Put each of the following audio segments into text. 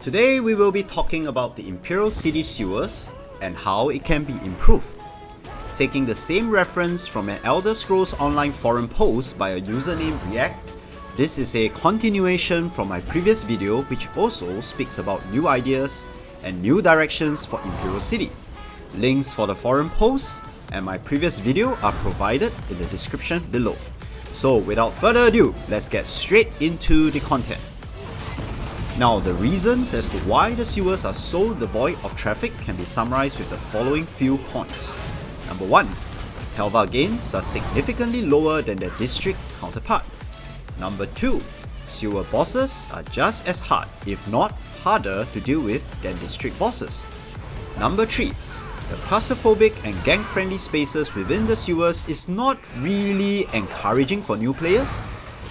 Today we will be talking about the Imperial City sewers and how it can be improved. Taking the same reference from an Elder Scrolls Online forum post by a user named React, this is a continuation from my previous video which also speaks about new ideas and new directions for Imperial City. Links for the forum posts and my previous video are provided in the description below. So without further ado, let's get straight into the content. Now, the reasons as to why the sewers are so devoid of traffic can be summarized with the following few points. Number 1. Telva gains are significantly lower than their district counterpart. Number 2. Sewer bosses are just as hard, if not harder, to deal with than district bosses. Number 3. The claustrophobic and gang-friendly spaces within the sewers is not really encouraging for new players.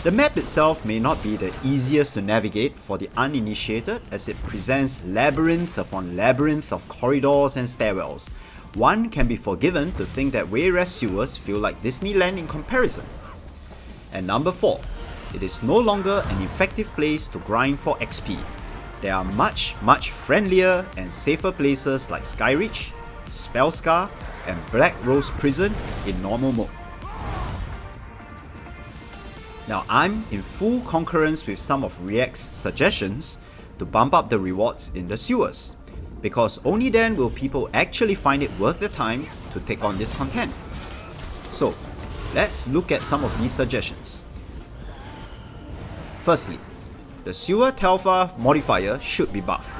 The map itself may not be the easiest to navigate for the uninitiated, as it presents labyrinth upon labyrinth of corridors and stairwells. One can be forgiven to think that Wayrest sewers feel like Disneyland in comparison. And number 4, it is no longer an effective place to grind for XP. There are much friendlier and safer places like Skyreach, Spellscar, and Black Rose Prison in normal mode. Now, I'm in full concurrence with some of React's suggestions to bump up the rewards in the sewers, because only then will people actually find it worth their time to take on this content. So, let's look at some of these suggestions. Firstly, the sewer Telva modifier should be buffed.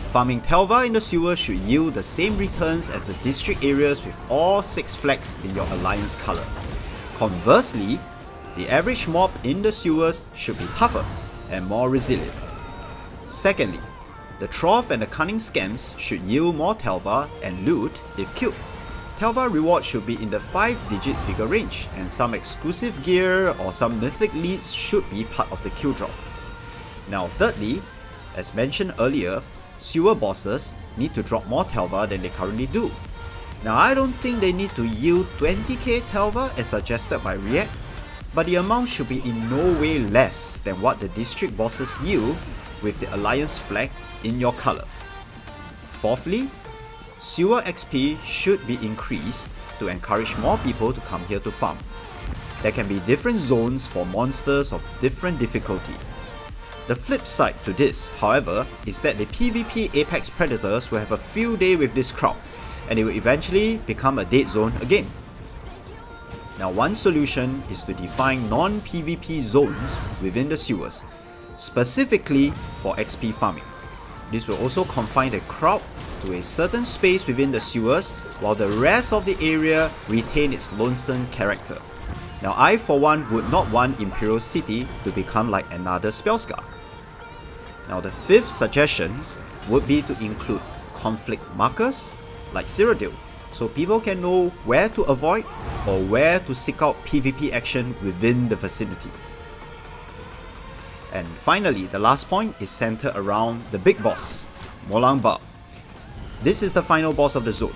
Farming Telva in the sewer should yield the same returns as the district areas with all 6 flags in your alliance color. Conversely, the average mob in the sewers should be tougher and more resilient. Secondly, the Trough and the Cunning Scams should yield more Telva and loot if killed. Telva reward should be in the 5-digit figure range, and some exclusive gear or some mythic leads should be part of the kill drop. Now thirdly, as mentioned earlier, sewer bosses need to drop more Telva than they currently do. Now, I don't think they need to yield 20k Telva as suggested by React, but the amount should be in no way less than what the district bosses yield with the alliance flag in your color. Fourthly, sewer XP should be increased to encourage more people to come here to farm. There can be different zones for monsters of different difficulty. The flip side to this, however, is that the PvP apex predators will have a field day with this crowd, and it will eventually become a dead zone again. Now, one solution is to define non-PvP zones within the sewers, specifically for XP farming. This will also confine the crowd to a certain space within the sewers, while the rest of the area retain its lonesome character. Now, I for one would not want Imperial City to become like another Spellscar. Now, the fifth suggestion would be to include conflict markers like Cyrodiil, so people can know where to avoid or where to seek out PvP action within the vicinity. And finally, the last point is centered around the big boss, Molang Bal. This is the final boss of the zone.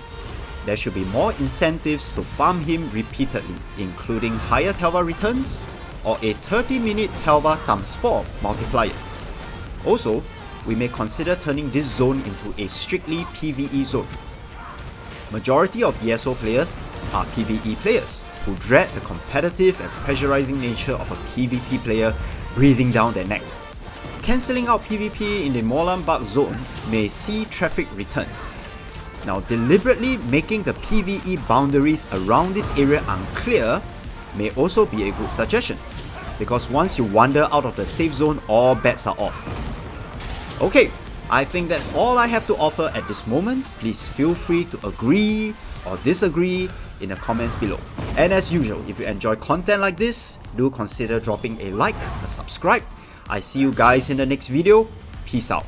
There should be more incentives to farm him repeatedly, including higher Telva returns or a 30-minute Telva ×4 multiplier. Also, we may consider turning this zone into a strictly PvE zone. Majority of ESO players are PvE players who dread the competitive and pressurizing nature of a PvP player breathing down their neck. Cancelling out PvP in the Molang Bal zone may see traffic return. Now, deliberately making the PvE boundaries around this area unclear may also be a good suggestion, because once you wander out of the safe zone, all bets are off. Okay, I think that's all I have to offer at this moment. Please feel free to agree or disagree in the comments below. And as usual, if you enjoy content like this, do consider dropping a like, a subscribe. I see you guys in the next video. Peace out.